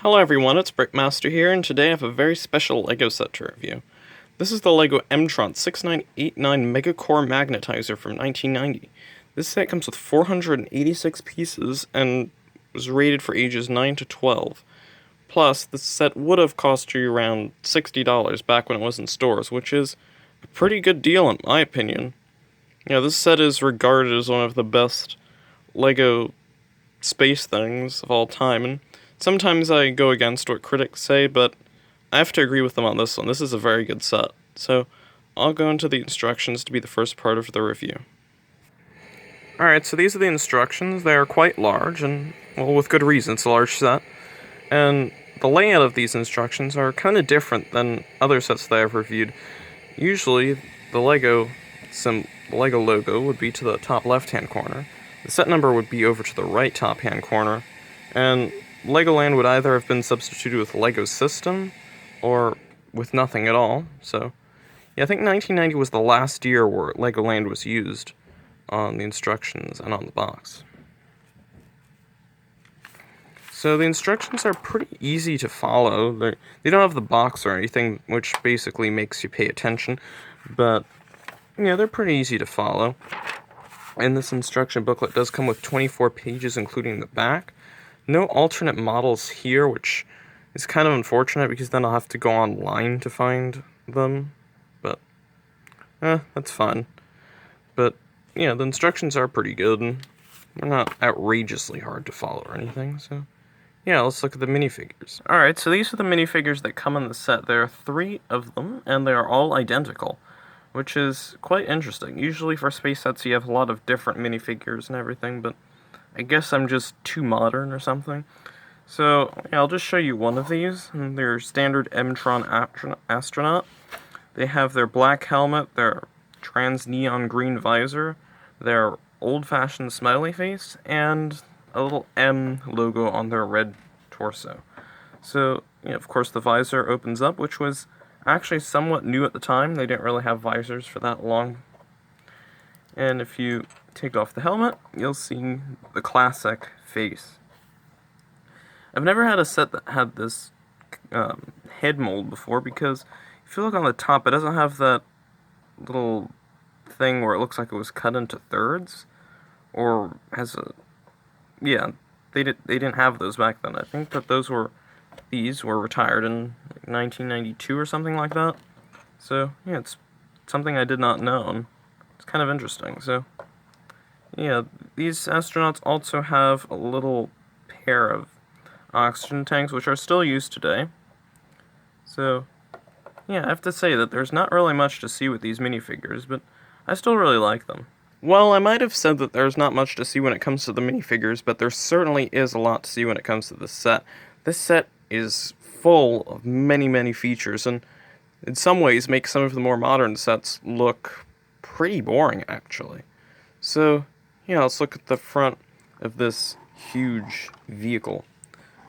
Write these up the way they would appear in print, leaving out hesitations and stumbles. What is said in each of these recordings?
Hello everyone, it's Brickmaster here, and today I have a very special LEGO set to review. This is the LEGO M-Tron 6989 Megacore Magnetizer from 1990. This set comes with 486 pieces and was rated for ages 9 to 12. Plus, this set would have cost you around $60 back when it was in stores, which is a pretty good deal in my opinion. This set is regarded as one of the best LEGO space things of all time, and sometimes I go against what critics say, but I have to agree with them on this one. This is a very good set. So, I'll go into the instructions to be the first part of the review. Alright, so these are the instructions. They are quite large, and, well, with good reason. It's a large set. And the layout of these instructions are kind of different than other sets that I've reviewed. Usually, the LEGO logo would be to the top left-hand corner. The set number would be over to the right top-hand corner. And Legoland would either have been substituted with LEGO System, or with nothing at all. So, yeah, I think 1990 was the last year where Legoland was used on the instructions and on the box. So the instructions are pretty easy to follow. They don't have the box or anything, which basically makes you pay attention, but yeah, they're pretty easy to follow. And this instruction booklet does come with 24 pages, including the back. No alternate models here, which is kind of unfortunate because then I'll have to go online to find them, but that's fine. But yeah, the instructions are pretty good, and they're not outrageously hard to follow or anything, so yeah, let's look at the minifigures. Alright, so these are the minifigures that come in the set. There are 3 of them, and they are all identical, which is quite interesting. Usually for space sets you have a lot of different minifigures and everything, but I guess I'm just too modern or something. So, yeah, I'll just show you one of these. They're standard M-Tron astronaut. They have their black helmet, their trans neon green visor, their old-fashioned smiley face, and a little M logo on their red torso. So, of course, the visor opens up, which was actually somewhat new at the time. They didn't really have visors for that long. And if you take off the helmet, you'll see the classic face. I've never had a set that had this head mold before, because if you look on the top, it doesn't have that little thing where it looks like it was cut into thirds, or has a... Yeah, they didn't have those back then. I think that these were retired in 1992 or something like that. So, yeah, it's something I did not know, and it's kind of interesting. So, yeah, these astronauts also have a little pair of oxygen tanks, which are still used today. So, yeah, I have to say that there's not really much to see with these minifigures, but I still really like them. Well, I might have said that there's not much to see when it comes to the minifigures, but there certainly is a lot to see when it comes to this set. This set is full of many, many features, and in some ways makes some of the more modern sets look pretty boring, actually. So, yeah, let's look at the front of this huge vehicle.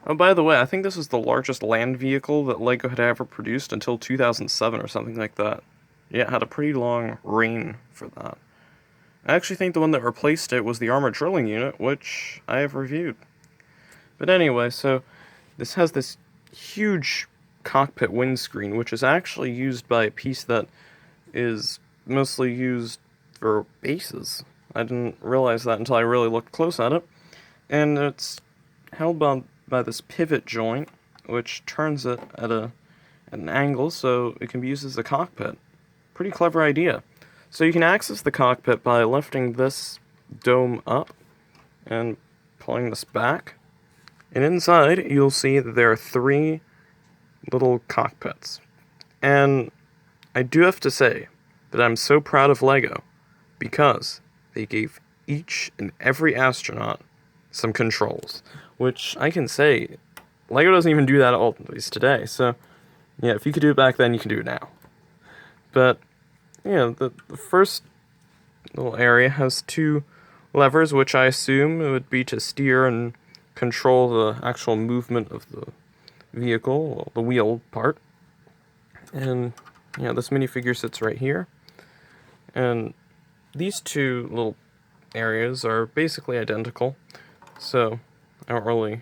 Oh, by the way, I think this is the largest land vehicle that LEGO had ever produced until 2007 or something like that. Yeah, it had a pretty long reign for that. I actually think the one that replaced it was the armored drilling unit, which I have reviewed. But anyway, so this has this huge cockpit windscreen, which is actually used by a piece that is mostly used for bases. I didn't realize that until I really looked close at it. And it's held by this pivot joint, which turns it at an angle so it can be used as a cockpit. Pretty clever idea. So you can access the cockpit by lifting this dome up and pulling this back. And inside, you'll see that there are 3 little cockpits. And I do have to say that I'm so proud of LEGO, because they gave each and every astronaut some controls, which I can say, LEGO doesn't even do that always today. So, yeah, if you could do it back then, you can do it now. But yeah, the first little area has 2 levers, which I assume it would be to steer and control the actual movement of the vehicle, the wheel part. And, this minifigure sits right here. And these 2 little areas are basically identical, so I don't really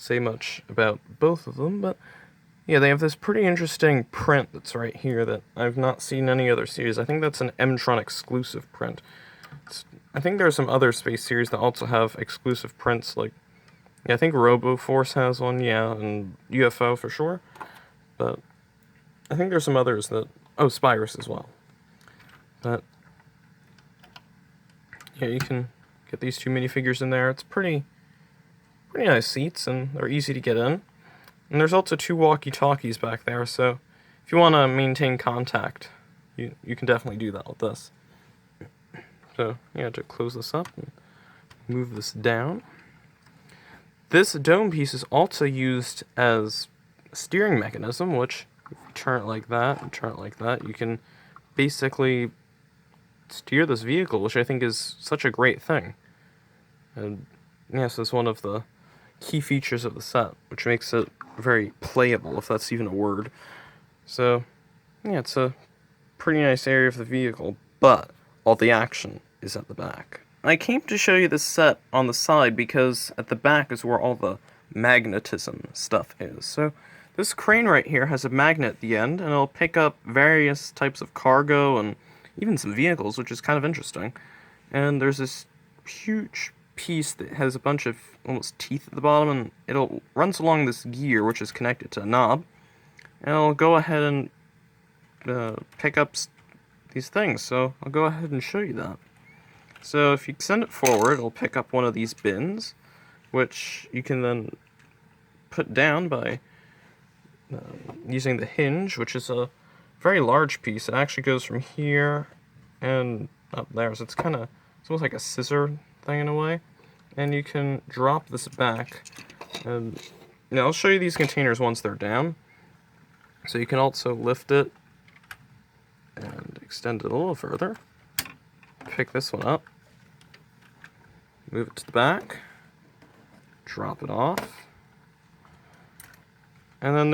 say much about both of them, but yeah, they have this pretty interesting print that's right here that I've not seen any other series. I think that's an M-Tron exclusive print. I think there are some other space series that also have exclusive prints, like, yeah, I think RoboForce has one, yeah, and UFO for sure, but I think there's some others that, oh, Spyrus as well. But yeah, you can get these two minifigures in there. It's pretty nice seats, and they're easy to get in. And there's also two walkie-talkies back there, so if you want to maintain contact, you can definitely do that with this. So, yeah, to close this up and move this down. This dome piece is also used as a steering mechanism, which, if you turn it like that and turn it like that, you can basically steer this vehicle, which I think is such a great thing. And yes, it's one of the key features of the set, which makes it very playable, if that's even a word. So, yeah, it's a pretty nice area of the vehicle, but all the action is at the back. I came to show you this set on the side because at the back is where all the magnetism stuff is. So this crane right here has a magnet at the end, and it'll pick up various types of cargo and even some vehicles, which is kind of interesting. And there's this huge piece that has a bunch of almost teeth at the bottom, and it'll runs along this gear, which is connected to a knob, and it'll go ahead and pick up these things. So I'll go ahead and show you that. So if you send it forward, it'll pick up one of these bins, which you can then put down by using the hinge, which is a very large piece. It actually goes from here and up there, so it's almost like a scissor thing in a way. And you can drop this back, and I'll show you these containers once they're down. So you can also lift it and extend it a little further. Pick this one up, move it to the back, drop it off, and then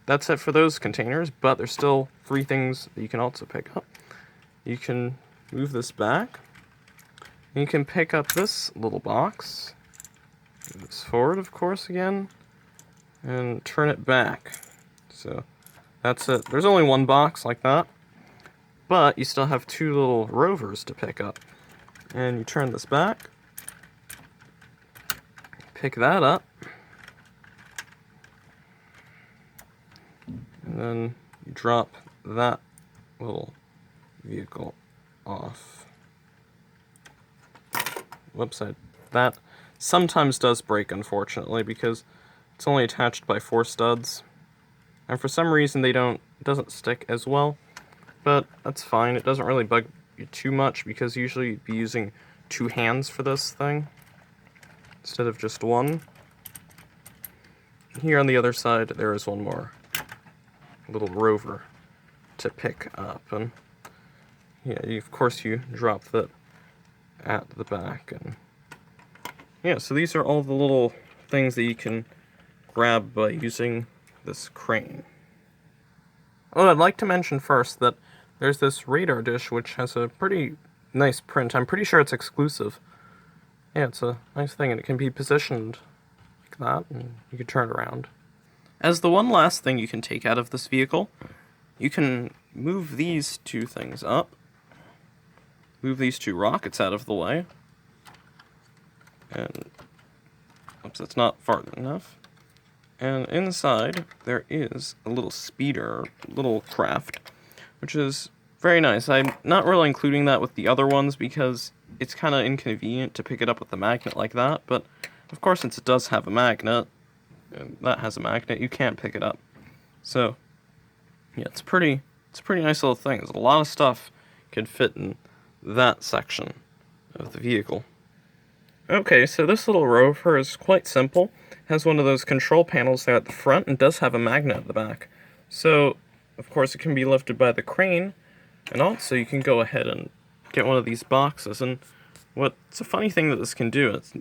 that's it for those containers, but there's still 3 things that you can also pick up. You can move this back, and you can pick up this little box, move this forward, of course, again, and turn it back. So that's it. There's only one box like that, but you still have 2 little rovers to pick up. And you turn this back, pick that up, and then you drop that little vehicle off. Website. That sometimes does break, unfortunately, because it's only attached by 4 studs. And for some reason it doesn't stick as well. But that's fine. It doesn't really bug you too much, because usually you'd be using 2 hands for this thing instead of just one. Here on the other side, there is one more little rover to pick up, and yeah, of course you drop that at the back, and yeah, so these are all the little things that you can grab by using this crane. Oh, I'd like to mention first that there's this radar dish which has a pretty nice print. I'm pretty sure it's exclusive. Yeah, it's a nice thing, and it can be positioned like that, and you can turn it around. As the one last thing you can take out of this vehicle, you can move these 2 things up, move these 2 rockets out of the way, and oops, that's not far enough. And inside there is a little speeder, little craft, which is very nice. I'm not really including that with the other ones because it's kind of inconvenient to pick it up with a magnet like that, but of course, since it does have a magnet, and that has a magnet, you can't pick it up. So yeah, it's a pretty nice little thing. There's a lot of stuff could fit in that section of the vehicle. Okay, so this little rover is quite simple. It has one of those control panels there at the front and does have a magnet at the back. So, of course, it can be lifted by the crane, and also you can go ahead and get one of these boxes. And what's a funny thing that this can do, it's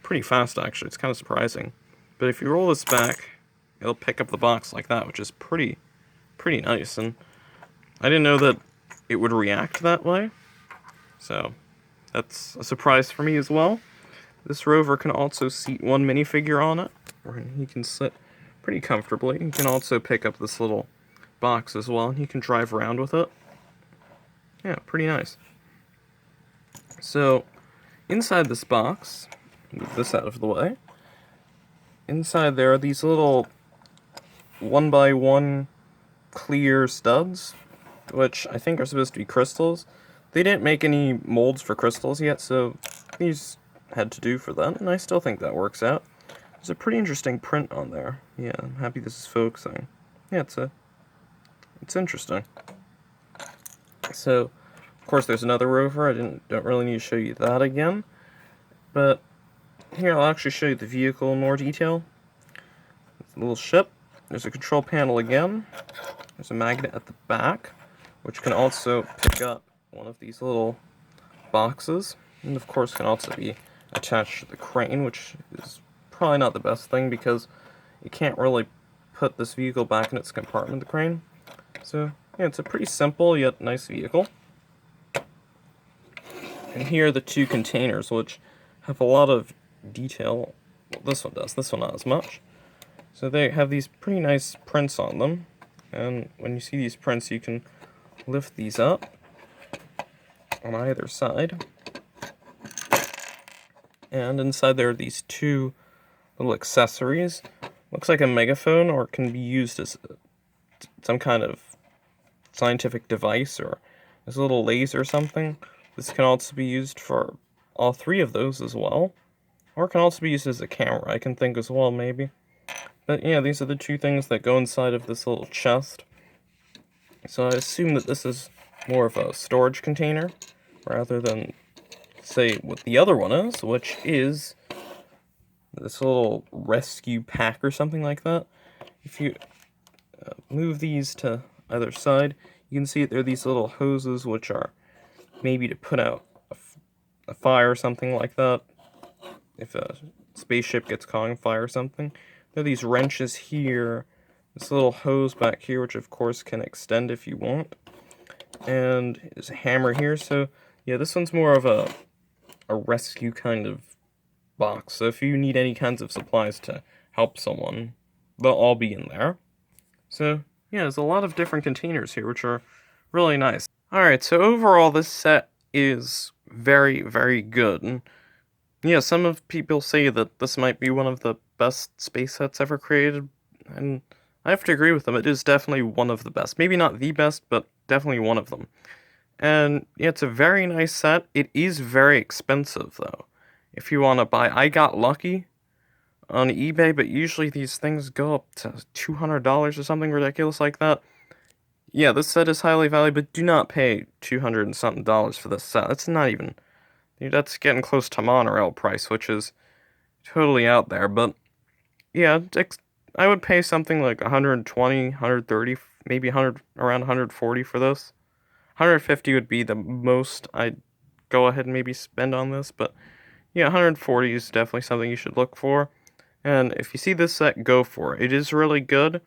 pretty fast actually, it's kind of surprising. But if you roll this back, it'll pick up the box like that, which is pretty nice. And I didn't know that it would react that way, so that's a surprise for me as well. This rover can also seat 1 minifigure on it, where he can sit pretty comfortably. You can also pick up this little box as well, and he can drive around with it. Yeah, pretty nice. So, inside this box, move this out of the way, inside there are these little 1x1 clear studs, which I think are supposed to be crystals. They didn't make any molds for crystals yet, so these had to do for that, and I still think that works out. There's a pretty interesting print on there. Yeah, I'm happy this is focusing. Yeah, it's interesting. So, of course, there's another Rover. I don't really need to show you that again, but here I'll actually show you the vehicle in more detail. It's a little ship. There's a control panel again. There's a magnet at the back, which can also pick up one of these little boxes, and of course can also be attached to the crane, which is probably not the best thing because you can't really put this vehicle back in its compartment, the crane. So yeah, it's a pretty simple yet nice vehicle. And here are the two containers, which have a lot of detail. Well, this one does, this one not as much. So they have these pretty nice prints on them, and when you see these prints you can lift these up on either side. And inside there are these two little accessories. Looks like a megaphone, or it can be used as some kind of scientific device, or as a little laser or something. This can also be used for all three of those as well. Or it can also be used as a camera, I can think as well, maybe. But yeah, these are the two things that go inside of this little chest. So I assume that this is more of a storage container, rather than, say, what the other one is, which is this little rescue pack or something like that. If you move these to either side, you can see that there are these little hoses, which are maybe to put out a fire or something like that, if a spaceship gets caught on fire or something. There are these wrenches here, this little hose back here, which of course can extend if you want, and there's a hammer here. So yeah, this one's more of a rescue kind of box, so if you need any kinds of supplies to help someone, they'll all be in there. So yeah, there's a lot of different containers here, which are really nice. Alright, so overall this set is very, very good. And yeah, some of people say that this might be one of the best space sets ever created, and I have to agree with them. It is definitely one of the best. Maybe not the best, but definitely one of them. And yeah, it's a very nice set. It is very expensive, though. If you want to buy, I got lucky on eBay, but usually these things go up to $200 or something ridiculous like that. Yeah, this set is highly valued, but do not pay $200 and something for this set. That's not even, that's getting close to monorail price, which is totally out there. But yeah, I would pay something like 120, 130, maybe 100, around 140 for this. 150 would be the most I'd go ahead and maybe spend on this, but yeah, 140 is definitely something you should look for. And if you see this set, go for it. It is really good,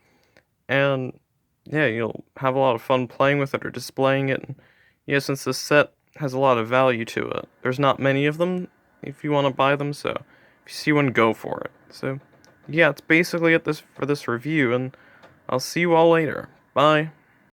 and yeah, you'll have a lot of fun playing with it or displaying it. And yeah, since this set has a lot of value to it, there's not many of them if you want to buy them, so if you see one, go for it. So yeah, it's basically it for this review, and I'll see you all later. Bye.